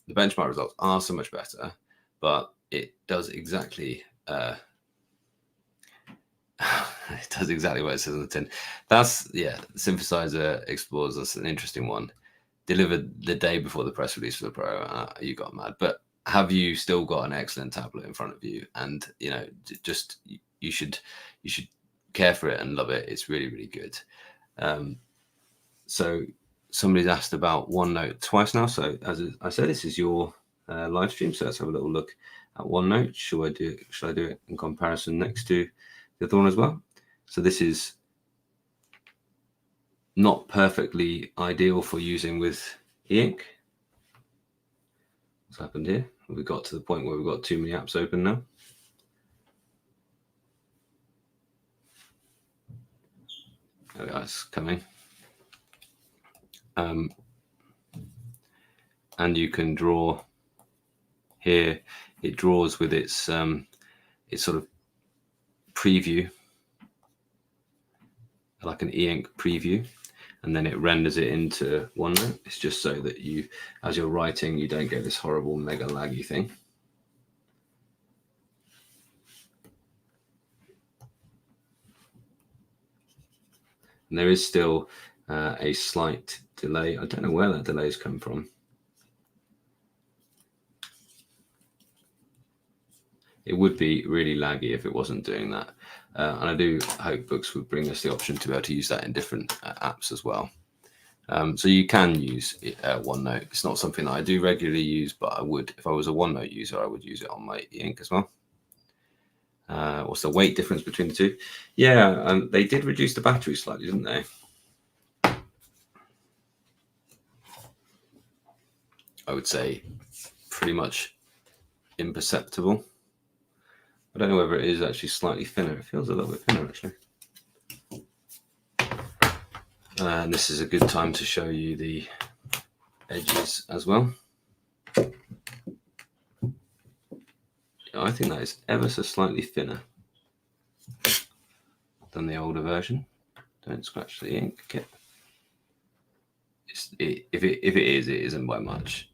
The benchmark results are so much better, but it does exactly it does exactly what it says on the tin. That's, Synthesizer Explorers. That's an interesting one. Delivered the day before the press release for the Pro. You got mad, but have you still got an excellent tablet in front of you? And just you should care for it and love it. It's really, really good. So somebody's asked about OneNote twice now. So as I said, this is your live stream. So let's have a little look at OneNote. Should I do it in comparison next to the other one as well? So this is not perfectly ideal for using with Eink. What's happened here? we got to the point where we've got too many apps open now. There we are, it's coming. And you can draw here. It draws with its sort of preview, like an Eink preview, and then it renders it into OneNote. It's just so that you, as you're writing, you don't get this horrible mega laggy thing. And there is still a slight delay. I don't know where that delay has come from. It would be really laggy if it wasn't doing that. And I do hope Boox would bring us the option to be able to use that in different apps as well. So you can use OneNote. It's not something that I do regularly use, but I would, if I was a OneNote user, I would use it on my Eink as well. What's the weight difference between the two? Yeah, they did reduce the battery slightly, didn't they? I would say pretty much imperceptible. I don't know whether it is actually slightly thinner. It feels a little bit thinner, actually. And this is a good time to show you the edges as well. I think that is ever so slightly thinner than the older version. Don't scratch the ink kit. If it is, it isn't by much.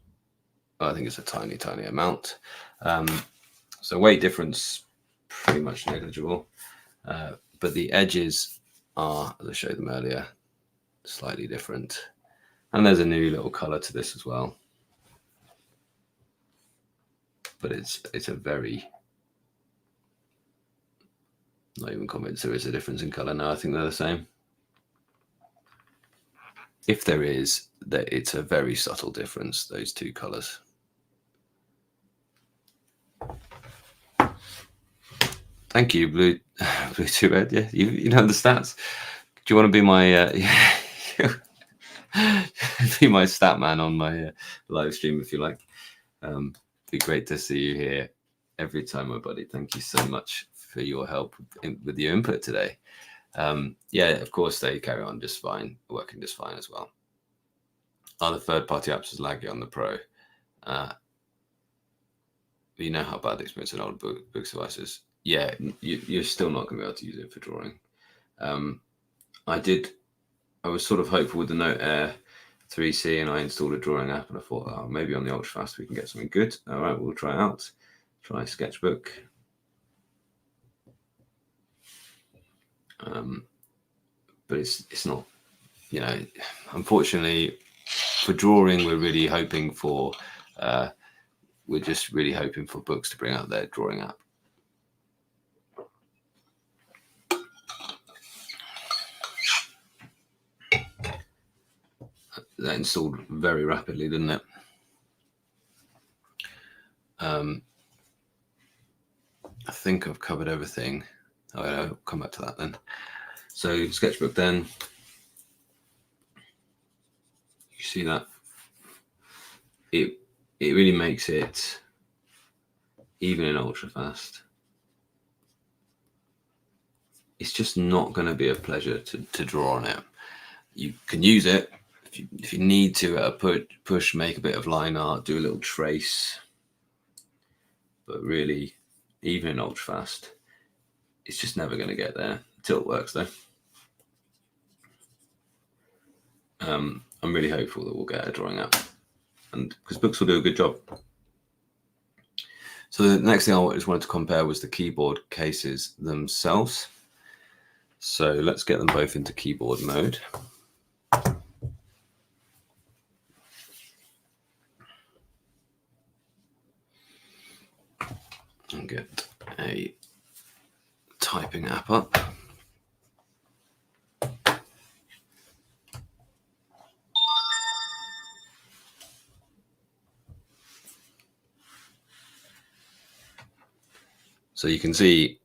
I think it's a tiny, tiny amount. So weight difference, pretty much negligible. But the edges are, as I showed them earlier, slightly different. And there's a new little color to this as well. But it's a very, not even convinced there is a difference in color. No, I think they're the same. If there is, that it's a very subtle difference, those two colors. Thank you, Blue to Red. Yeah, you know the stats. Do you want to be my be my stat man on my live stream if you like? Be great to see you here every time, my buddy. Thank you so much for your help with your input today. Yeah, of course they carry on just fine, working just fine as well. Other third-party apps is laggy on the Pro. You know how bad the experience in old Boox devices. Yeah, you're still not going to be able to use it for drawing. I was sort of hopeful with the Note Air 3C, and I installed a drawing app, and I thought, oh, maybe on the ultra fast we can get something good. All right, we'll try it out. Try Sketchbook. But it's not, you know, unfortunately for drawing, we're really hoping for, we're just really hoping for Boox to bring out their drawing app. That installed very rapidly, didn't it? I think I've covered everything. Oh, I'll come back to that then. So Sketchbook then, you see that it really makes it, even in ultra fast, it's just not going to be a pleasure to draw on it. You can use it if you need to push, make a bit of line art, do a little trace, but really, even in ultra fast, it's just never going to get there until it works though. I'm really hopeful that we'll get a drawing app, and because Boox will do a good job. So the next thing I just wanted to compare was the keyboard cases themselves. So let's get them both into keyboard mode. And get a typing app up. So you can see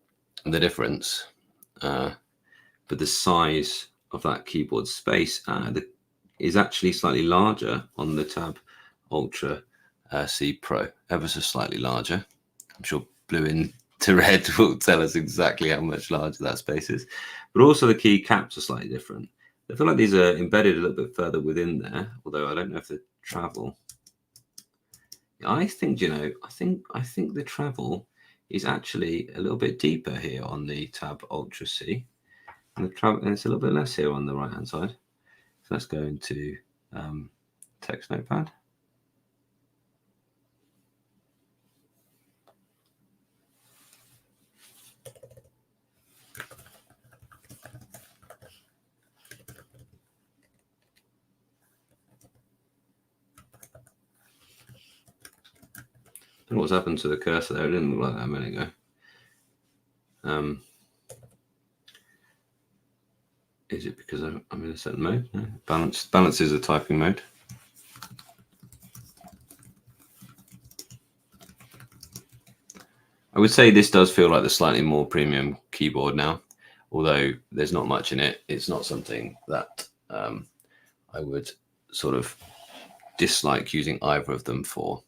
the difference, but the size of that keyboard space is actually slightly larger on the Tab Ultra C Pro, ever so slightly larger. I'm sure blue into red will tell us exactly how much larger that space is. But also the key caps are slightly different. I feel like these are embedded a little bit further within there, although I don't know if the travel. I think, I think the travel is actually a little bit deeper here on the Tab Ultra C, and it's a little bit less here on the right hand side. So let's go into text notepad. I don't know what's happened to the cursor there. It didn't look like that a minute ago. Is it because I'm in a certain mode? No. Balance is a typing mode. I would say this does feel like the slightly more premium keyboard now, although there's not much in it. It's not something that I would sort of dislike using either of them for.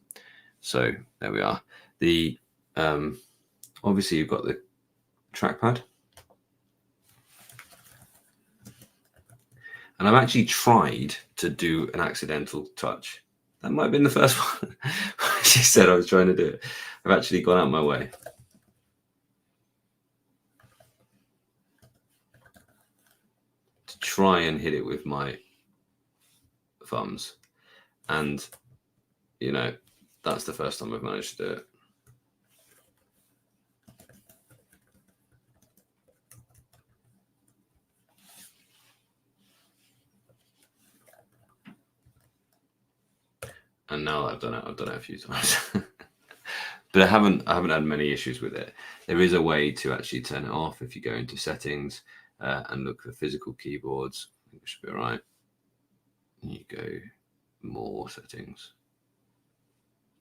So there we are. The obviously you've got the trackpad, and I've actually tried to do an accidental touch. That might have been the first one. She said I was trying to do it. I've actually gone out of my way to try and hit it with my thumbs, and that's the first time I've managed to do it. And now I've done it a few times. But I haven't had many issues with it. There is a way to actually turn it off if you go into settings and look for physical keyboards. I think it should be all right. You go more settings,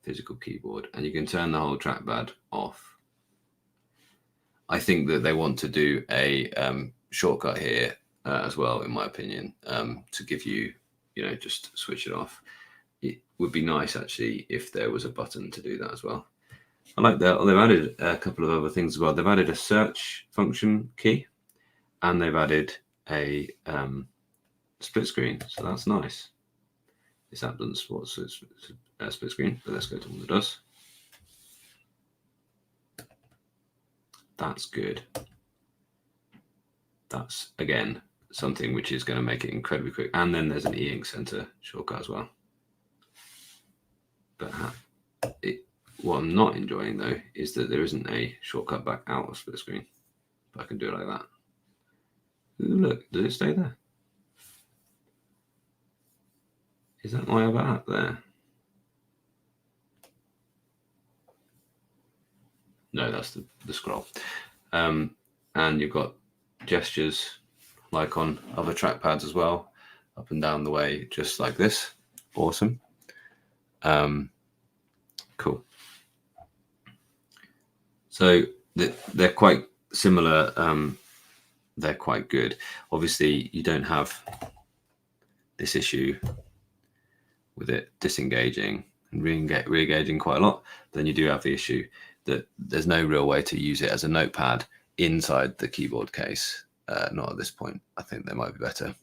physical keyboard, and you can turn the whole trackpad off. I think that they want to do a shortcut here as well, in my opinion, to give you, just switch it off. It would be nice actually if there was a button to do that as well. I like that. They've added a couple of other things as well. They've added a search function key, and they've added a split screen. So that's nice. This app doesn't support split screen, but let's go to one that does. That's good. That's, again, something which is going to make it incredibly quick. And then there's an Eink center shortcut as well. But what I'm not enjoying, though, is that there isn't a shortcut back out of split screen. But I can do it like that. Ooh, look, does it stay there? Is that my other app there? No, that's the scroll. And you've got gestures like on other trackpads as well, up and down the way, just like this. Awesome. Cool. So they're quite similar. They're quite good. Obviously, you don't have this issue with it disengaging and re-engaging quite a lot. Then you do have the issue that there's no real way to use it as a notepad inside the keyboard case. Not at this point. I think there might be better.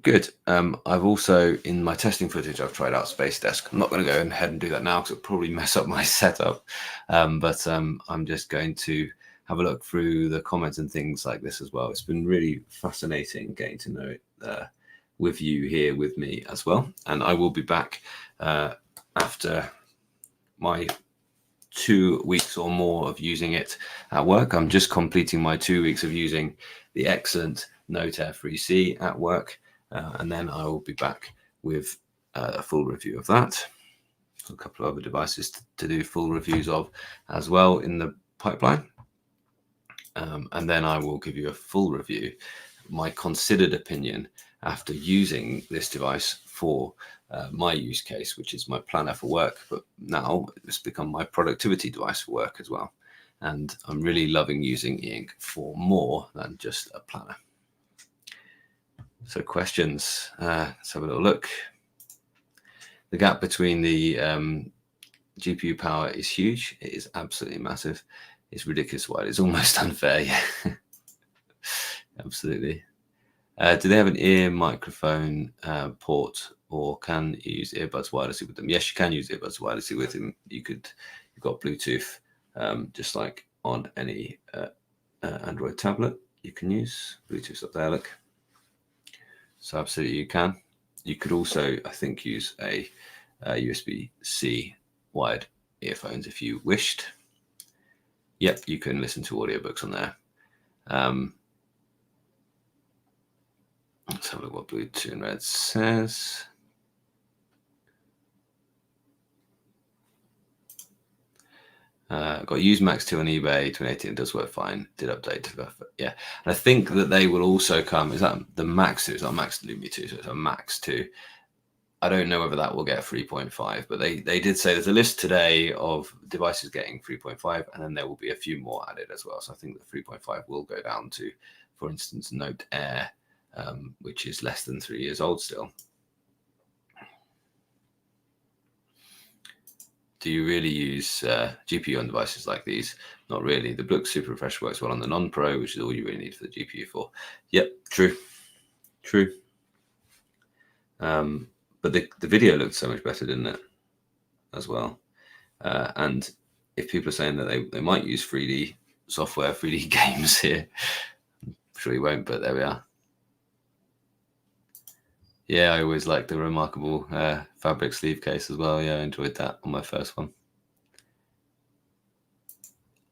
Good. I've also, in my testing footage, I've tried out Space Desk. I'm not going to go ahead and do that now because it'll probably mess up my setup. But I'm just going to have a look through the comments and things like this as well. It's been really fascinating getting to know it with you here with me as well. And I will be back after my 2 weeks or more of using it at work. I'm just completing my 2 weeks of using the excellent Note Air 3C at work. And then I will be back with a full review of that. A couple of other devices to do full reviews of as well in the pipeline. And then I will give you a full review, my considered opinion after using this device for my use case, which is my planner for work. But now it's become my productivity device for work as well. And I'm really loving using Eink for more than just a planner. So questions, let's have a little look. The gap between the GPU power is huge. It is absolutely massive. It's ridiculous wide. It's almost unfair. Yeah, absolutely. Do they have an ear microphone port, or can you use earbuds wirelessly with them? Yes, you can use earbuds wirelessly with them. You've got Bluetooth, just like on any Android tablet. You can use Bluetooth up there. Look, so absolutely you can. You could also, I think, use a USB-C wired earphones if you wished. Yep, you can listen to audiobooks on there. Let's have a look what Bluetooth in red says. Got used Max 2 on eBay 2018. It does work fine. Did update to yeah. And I think that they will also come. Is that the Max 2? It's not Max Lumi 2, so it's a Max 2. I don't know whether that will get 3.5, but they did say there's a list today of devices getting 3.5, and then there will be a few more added as well. So I think the 3.5 will go down to, for instance, Note Air, which is less than 3 years old still. Do you really use GPU on devices like these? Not really. The Boox Super Refresh works well on the non-Pro, which is all you really need for the GPU for. Yep, true. But the video looked so much better, didn't it? As well. And if people are saying that they might use 3D software, 3D games here, I'm sure you won't, but there we are. Yeah, I always liked the remarkable fabric sleeve case as well. Yeah, I enjoyed that on my first one.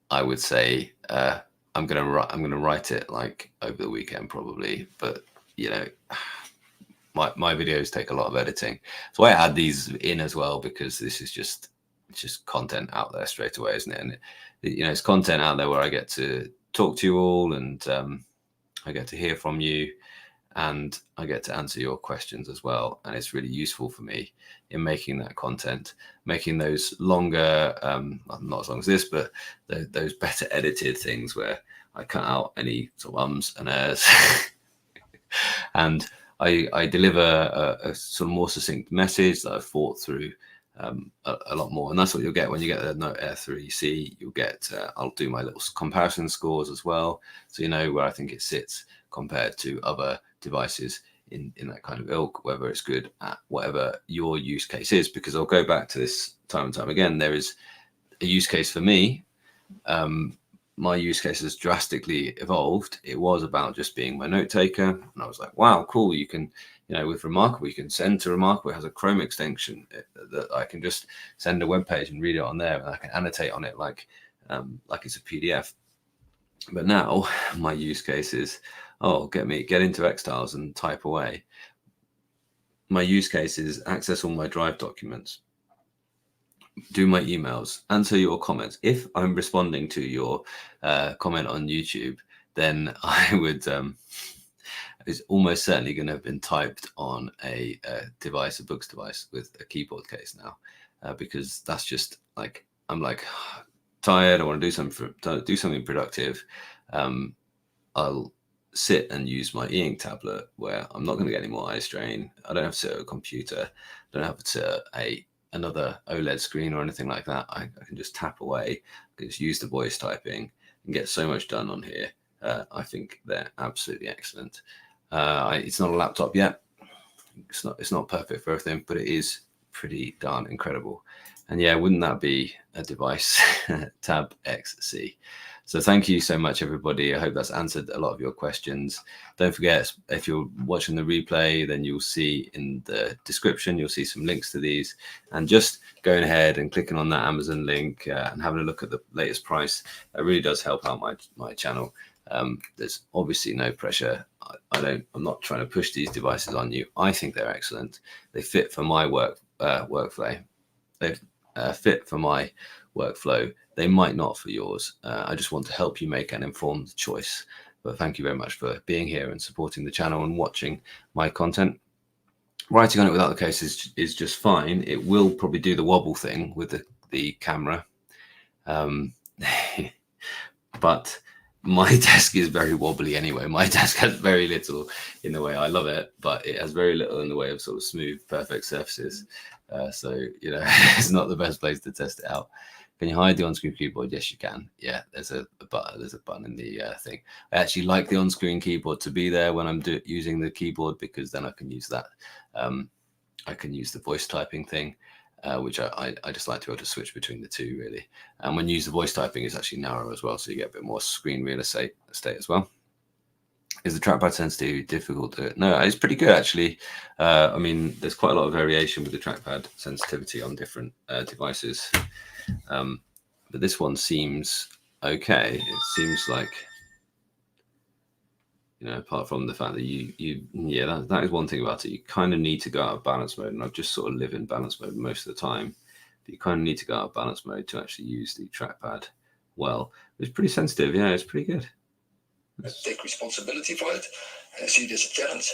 I would say I'm gonna write it like over the weekend probably, but you know, my videos take a lot of editing. So I add these in as well because this is just content out there straight away, isn't it? And it's content out there where I get to talk to you all, and I get to hear from you, and I get to answer your questions as well. And it's really useful for me in making that content, making those longer, not as long as this, but those better edited things where I cut out any sort of ums and ers and I deliver a sort of more succinct message that I've thought through a lot more. And that's what you'll get when you get the Note Air 3C. You'll get, I'll do my little comparison scores as well, so you know where I think it sits compared to other devices in that kind of ilk, whether it's good at whatever your use case is. Because I'll go back to this time and time again. There is a use case for me. My use case has drastically evolved. It was about just being my note taker, and I was like, wow, cool. You can, with Remarkable, you can send to Remarkable. It has a Chrome extension that I can just send a web page and read it on there, and I can annotate on it like it's a PDF. But now my use case is, get into Xtiles and type away. My use case is access all my Drive documents, do my emails, answer your comments. If I'm responding to your comment on YouTube, then I would, it's almost certainly going to have been typed on a device, a Boox device with a keyboard case now, because that's just like, I'm like tired. I want to do something productive. I'll sit and use my Eink tablet where I'm not going to get any more eye strain. I don't have to sit at a computer. I don't have to sit at another OLED screen or anything like that. I can just tap away, I can just use the voice typing and get so much done on here. I think they're absolutely excellent. It's not a laptop yet. It's not perfect for everything, but it is pretty darn incredible. And yeah, wouldn't that be a device? Tab XC. So thank you so much, everybody. I hope that's answered a lot of your questions. Don't forget, if you're watching the replay, then you'll see in the description, you'll see some links to these. And just going ahead and clicking on that Amazon link and having a look at the latest price, that really does help out my channel. There's obviously no pressure. I'm not trying to push these devices on you. I think they're excellent. They fit for my workflow. They fit for my workflow. They might not for yours. I just want to help you make an informed choice. But thank you very much for being here and supporting the channel and watching my content. Writing on it without the case is just fine. It will probably do the wobble thing with the camera. But my desk is very wobbly anyway. My desk has very little in the way. I love it, but it has very little in the way of sort of smooth, perfect surfaces. So, you know, it's not the best place to test it out. Can you hide the on-screen keyboard? Yes, you can. Yeah, there's a button. There's a button in the thing. I actually like the on-screen keyboard to be there when I'm using the keyboard, because then I can use that. I can use the voice typing thing, which I just like to be able to switch between the two, really. And when you use the voice typing, it's actually narrow as well, so you get a bit more screen real estate as well. Is the trackpad sensitive difficult to? No, it's pretty good actually. I mean, there's quite a lot of variation with the trackpad sensitivity on different devices, but this one seems okay. It seems like, you know, apart from the fact that yeah, that is one thing about it. You kind of need to go out of balance mode, and I just sort of live in balance mode most of the time. But you kind of need to go out of balance mode to actually use the trackpad well. It's pretty sensitive. Yeah, it's pretty good. Take responsibility for it. I see it as a challenge.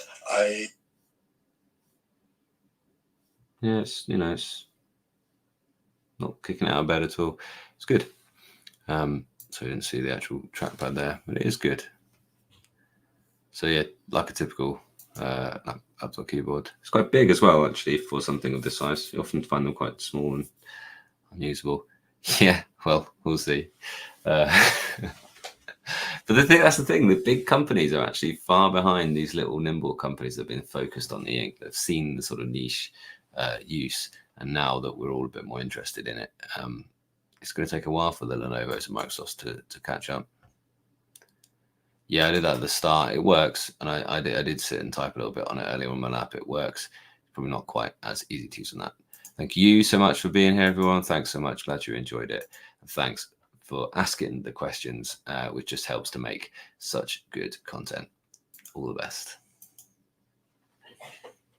Yeah, it's, you know, it's not kicking out of bed at all. It's good. So you didn't see the actual trackpad there, but it is good. So yeah, like a typical laptop keyboard. It's quite big as well, actually, for something of this size. You often find them quite small and unusable. Yeah, well, we'll see. But that's the thing. The big companies are actually far behind these little nimble companies that have been focused on the ink. They've seen the sort of niche use, and now that we're all a bit more interested in it, it's going to take a while for the Lenovo's and Microsofts to catch up. Yeah, I did that at the start. It works, and I did sit and type a little bit on it earlier on my lap. It works. Probably not quite as easy to use on that. Thank you so much for being here, everyone. Thanks so much. Glad you enjoyed it. And thanks for asking the questions, which just helps to make such good content. All the best.